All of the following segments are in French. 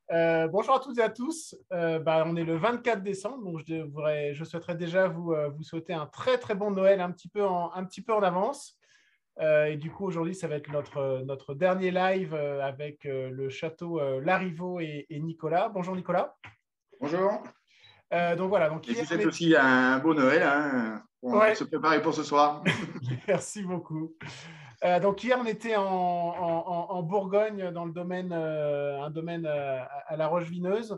Bonjour à toutes et à tous. On est le 24 décembre, donc je souhaiterais déjà vous souhaiter un très très bon Noël un petit peu en avance. Et du coup, aujourd'hui, ça va être notre dernier live avec le château Larriveau et Nicolas. Bonjour Nicolas. Bonjour. Donc voilà, donc Et je hier vous on souhaite est... aussi un beau Noël, hein, pour Ouais, se préparer pour ce soir. merci beaucoup. Donc hier, on était en Bourgogne dans le domaine, un domaine à la Roche-Vineuse.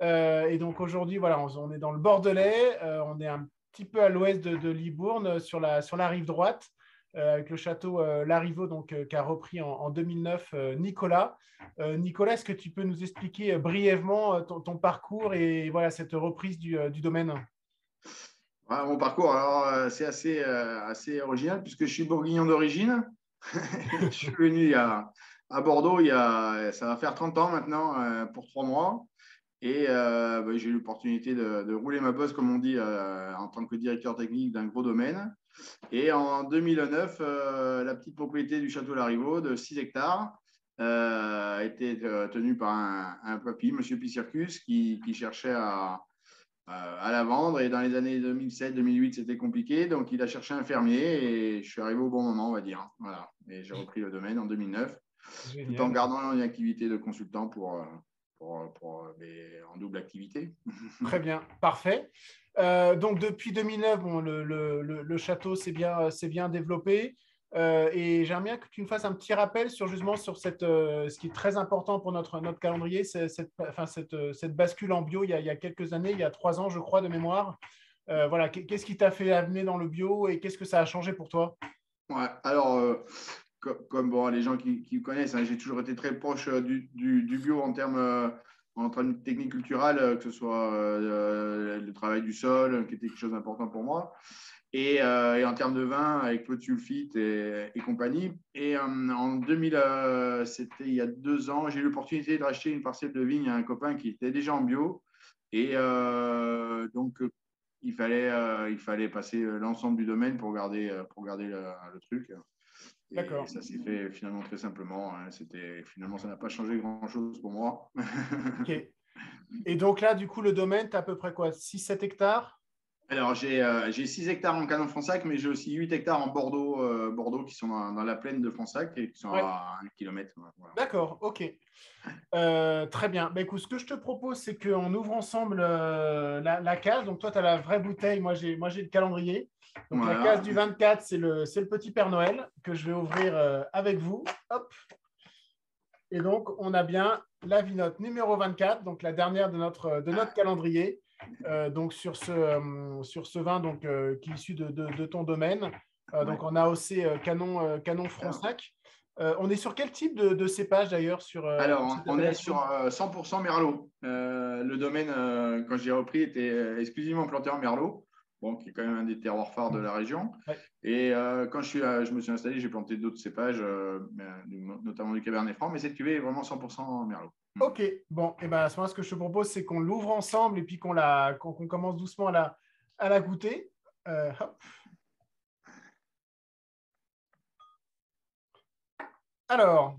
Et donc aujourd'hui, voilà, on est dans le Bordelais. On est un petit peu à l'ouest de Libourne, sur la rive droite, avec le château Larriveau, donc, qui a repris en 2009 Nicolas. Nicolas, est-ce que tu peux nous expliquer brièvement ton parcours et voilà, cette reprise du domaine? Voilà, mon parcours, alors, c'est assez original puisque je suis bourguignon d'origine. Je suis venu à Bordeaux ça va faire 30 ans maintenant, pour 3 mois. Et j'ai eu l'opportunité de rouler ma bosse, comme on dit, en tant que directeur technique d'un gros domaine. Et en 2009, la petite propriété du château Larriveau de 6 hectares était tenue par un papy, M. Piscircus, qui cherchait à la vendre. Et dans les années 2007-2008, c'était compliqué. Donc, il a cherché un fermier et je suis arrivé au bon moment, on va dire. Voilà. Et j'ai repris le domaine en 2009, tout en Génial. gardant une activité de consultant mais en double activité. Très bien, parfait. Donc depuis 2009, bon, le château s'est bien développé. Et j'aimerais bien que tu me fasses un petit rappel sur justement sur ce qui est très important pour notre calendrier, c'est cette bascule en bio il y a quelques années, il y a 3 ans, je crois, de mémoire. Voilà, qu'est-ce qui t'a fait amener dans le bio et qu'est-ce que ça a changé pour toi? Ouais, alors, comme bon, les gens qui me connaissent, hein, j'ai toujours été très proche du bio en termes techniques culturelles, que ce soit le travail du sol, qui était quelque chose d'important pour moi, et en termes de vin, avec Claude Sulfite et compagnie. Et en 2000, c'était il y a 2 ans, j'ai eu l'opportunité de racheter une parcelle de vigne à un copain qui était déjà en bio. Et donc, il fallait passer l'ensemble du domaine pour garder le truc. Et D'accord. ça s'est fait finalement très simplement, hein. Finalement, ça n'a pas changé grand-chose pour moi. OK. Et donc là, du coup, le domaine, tu as à peu près quoi? 6-7 hectares? Alors, j'ai 6 hectares en Canon Fronsac, mais j'ai aussi 8 hectares en Bordeaux qui sont dans la plaine de Fronsac et qui sont Ouais. à 1 kilomètre. Voilà. D'accord, ok. Très bien. Bah, écoute, ce que je te propose, c'est qu'on ouvre ensemble la case. Donc, toi, tu as la vraie bouteille. Moi, j'ai le calendrier. Donc, la case Voilà. du 24, c'est le petit Père Noël que je vais ouvrir avec vous. Hop. Et donc, on a bien la vinote numéro 24, donc la dernière de notre calendrier. Donc, sur ce vin donc, qui est issu de ton domaine. Ouais. Donc, en AOC Canon Alors, Fronsac. On est sur quel type de cépage d'ailleurs Alors, pour cette on est sur appellation? 100% Merlot. Le domaine, quand j'ai repris, était exclusivement planté en Merlot, bon, qui est quand même un des terroirs phares de la région. Ouais. Et quand je me suis installé, j'ai planté d'autres cépages, notamment du Cabernet Franc, mais cette cuvée est vraiment 100% Merlot. Ok, bon, et ben à ce moment-là, ce que je te propose, c'est qu'on l'ouvre ensemble et puis qu'on commence doucement à la goûter. Hop. Alors,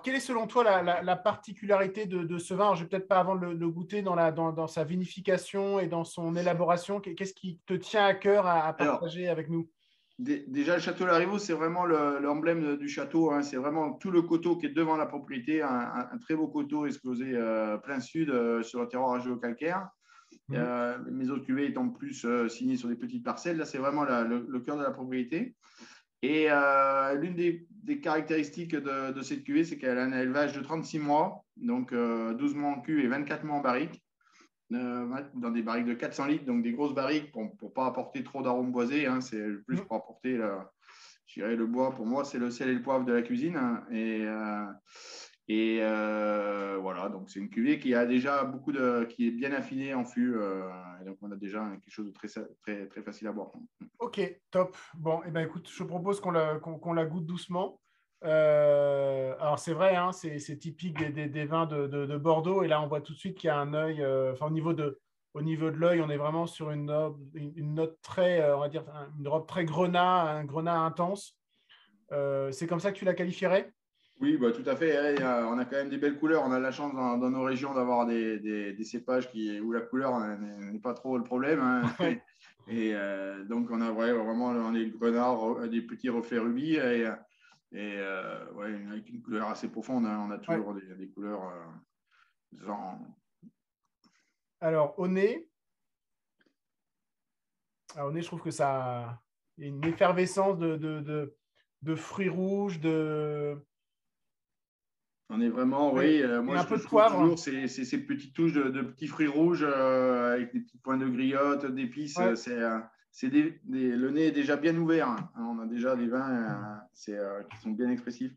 quelle est selon toi la particularité de ce vin? Alors, je vais peut-être pas avant le goûter dans sa vinification et dans son élaboration. Qu'est-ce qui te tient à cœur à Alors, partager avec nous? déjà, le château Larriveau, c'est vraiment l'emblème du château, hein. C'est vraiment tout le coteau qui est devant la propriété, un très beau coteau exposé plein sud, sur un terroir argilo-calcaire. Mhm. Mes autres cuvées étant plus signées sur des petites parcelles. Là, c'est vraiment le cœur de la propriété. Et l'une des caractéristiques de cette cuvée, c'est qu'elle a un élevage de 36 mois, donc 12 mois en cuve et 24 mois en barrique, dans des barriques de 400 litres, donc des grosses barriques pour ne pas apporter trop d'arômes boisés, hein. C'est plus Mhm. pour apporter, je dirais, le bois. Pour moi, c'est le sel et le poivre de la cuisine, hein. Voilà, donc c'est une cuvée qui a déjà qui est bien affinée en fût, et donc on a déjà quelque chose de très, très, très facile à boire. Ok, top. Bon, et ben écoute, je propose qu'on la goûte doucement. Alors c'est vrai, hein, c'est typique des vins de Bordeaux. Et là, on voit tout de suite qu'il y a un œil. Enfin, au niveau de l'œil, on est vraiment sur une note très, on va dire, une robe très grenat, un grenat intense. C'est comme ça que tu la qualifierais? Oui, bah, tout à fait. On a quand même des belles couleurs. On a la chance dans nos régions d'avoir des cépages où la couleur n'est pas trop le problème, hein. Ouais. Et donc, on a vraiment on est le grenard, des petits reflets rubis avec une couleur assez profonde, hein. On a Ouais. toujours des couleurs. Alors, au nez, je trouve que ça il y a une effervescence de fruits rouges, On est vraiment, ouais, oui. et Moi, un ce que peu de je trouve poivre. toujours, c'est ces petites touches de petits fruits rouges avec des petits points de griotte, d'épices. Ouais. Le nez est déjà bien ouvert, hein. On a déjà des vins qui sont bien expressifs.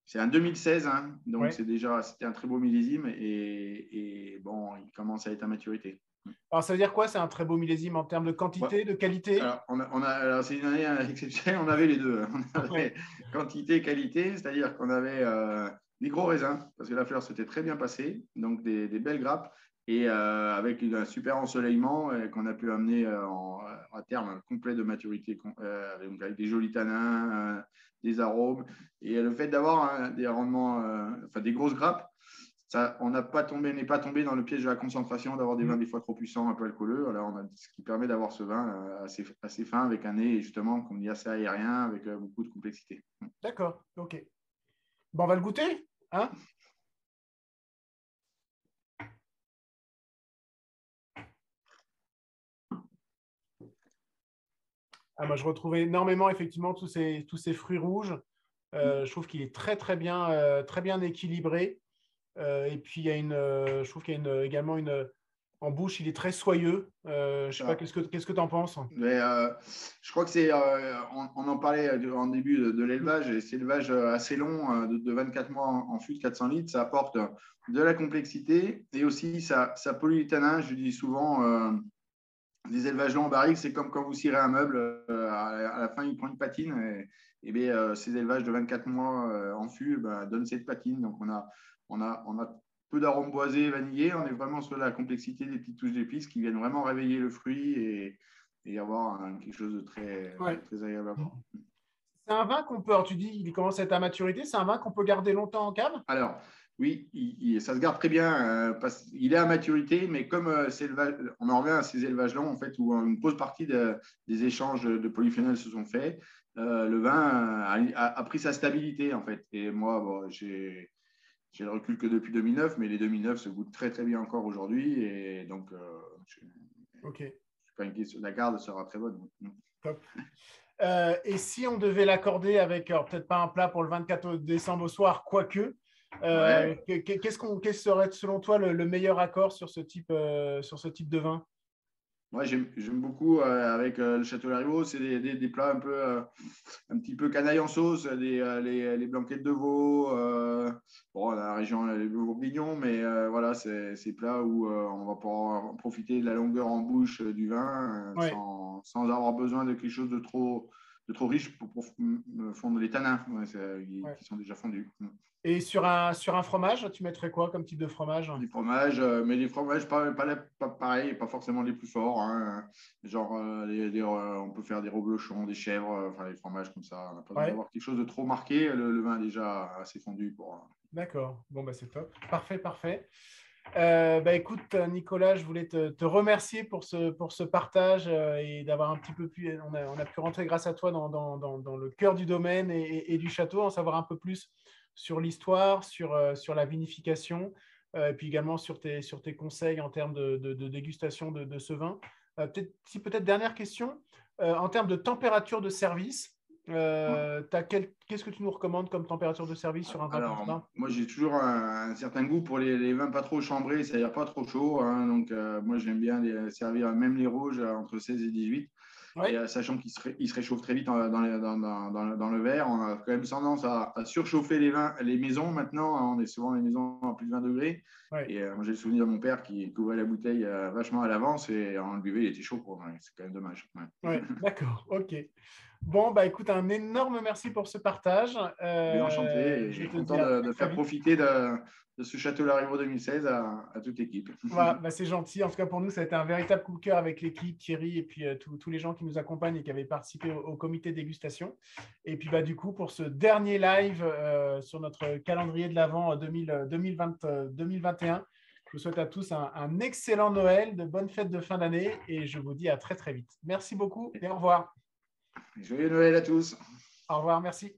C'est un 2016, hein, donc Ouais. c'était un très beau millésime et bon, il commence à être à maturité. Alors, ça veut dire quoi? C'est un très beau millésime en termes de Ouais. quantité, de qualité? Alors, alors, c'est une année exceptionnelle, on avait les deux. On Ouais. avait quantité, qualité, c'est-à-dire qu'on avait des gros raisins, parce que la fleur s'était très bien passée, donc des belles grappes, et avec un super ensoleillement qu'on a pu amener à terme complet de maturité, avec des jolis tanins, des arômes. Et le fait d'avoir des rendements, enfin des grosses grappes, ça, on n'est pas tombé dans le piège de la concentration, d'avoir des vins des fois trop puissants, un peu alcooleux. Alors, ce qui permet d'avoir ce vin assez fin, avec un nez, justement, comme dit, assez aérien, avec beaucoup de complexité. D'accord, ok. Bon, on va le goûter, hein? Moi, je retrouvais énormément, effectivement, tous ces fruits rouges. Je trouve qu'il est très bien équilibré. Et puis, je trouve qu'il y a également en bouche, il est très soyeux. Je ne sais pas, Ça. qu'est-ce que tu en penses? Mais, je crois que on en parlait en début de l'élevage, et c'est l'élevage assez long, de 24 mois en fût de 400 litres. Ça apporte de la complexité et aussi ça pollue les tanins. Je dis souvent, des élevages longs en barrique, c'est comme quand vous cirez un meuble, à la fin, il prend une patine. Et bien, ces élevages de 24 mois en fût donnent cette patine. Donc, on a peu d'arômes boisés, vanillés. On est vraiment sur la complexité des petites touches d'épices qui viennent vraiment réveiller le fruit et avoir quelque chose de Ouais. très agréable à boire. C'est un vin qu'on peut, alors tu dis, il commence à être à maturité, c'est un vin qu'on peut garder longtemps en cave? Alors, oui, ça se garde très bien. Il est à maturité, mais comme on en revient à ces élevages longs, en fait, où une grosse partie des échanges de polyphénols se sont faits, le vin a pris sa stabilité, en fait. Et moi, bon, j'ai le recul que depuis 2009, mais les 2009 se goûtent très, très bien encore aujourd'hui. Et donc, je ne Ok, suis pas inquiet. La garde sera très bonne. top. Et si on devait l'accorder avec, alors peut-être pas un plat pour le 24 décembre au soir, quoique, Ouais. quel serait selon toi le meilleur accord sur ce type de vin? Moi, j'aime beaucoup avec le Château Larriveau, c'est des plats un petit peu canaille en sauce, les blanquettes de veau. Bon, dans la région, les bourguignons, mais voilà, c'est ces plats où on va pouvoir profiter de la longueur en bouche du vin Ouais. sans avoir besoin de quelque chose de trop riche pour fondre les tanins, Ouais. qui sont déjà fondus. Et sur un fromage, tu mettrais quoi comme type de fromage? Les fromages, mais les fromages pas pareil, pas forcément les plus forts, hein. Genre, on peut faire des reblochons, des chèvres, enfin les fromages comme ça. On n'a pas besoin Ouais, d'avoir quelque chose de trop marqué. Le vin est déjà assez fondu pour. d'accord. Bon, bah, c'est top. Parfait, parfait. Écoute, Nicolas, je voulais te remercier pour ce partage et d'avoir un petit peu pu. On a pu rentrer grâce à toi dans le cœur du domaine et du château, en savoir un peu plus sur l'histoire, sur la vinification, et puis également sur tes conseils en termes de dégustation de ce vin. Peut-être dernière question, en termes de température de service, qu'est-ce que tu nous recommandes comme température de service sur un vin comme Alors, ça? moi, j'ai toujours un certain goût pour les vins pas trop chambrés, c'est-à-dire pas trop chaud, hein. Donc, moi, j'aime bien servir même les rouges entre 16 et 18. Et Oui, sachant il se réchauffe très vite dans le verre, on a quand même tendance à surchauffer les vins, les maisons maintenant, hein. On est souvent dans les maisons à plus de 20 degrés. oui. Et moi, j'ai le souvenir de mon père qui couvrait la bouteille vachement à l'avance et en le buvait, il était chaud, quoi. Ouais, c'est quand même dommage. Ouais. Ouais, d'accord, ok. Bon, bah écoute, un énorme merci pour ce partage. Enchanté Je et te content dis à de très faire vite. profiter de ce Château Larivot 2016 à toute l'équipe. Voilà, bah c'est gentil. En tout cas, pour nous, ça a été un véritable coup de cœur avec l'équipe, Thierry, et puis tous les gens qui nous accompagnent et qui avaient participé au comité dégustation. Et puis, bah, du coup, pour ce dernier live sur notre calendrier de l'Avent 2021, je vous souhaite à tous un excellent Noël, de bonnes fêtes de fin d'année, et je vous dis à très, très vite. Merci beaucoup et au revoir. Joyeux Noël à tous. Au revoir, merci.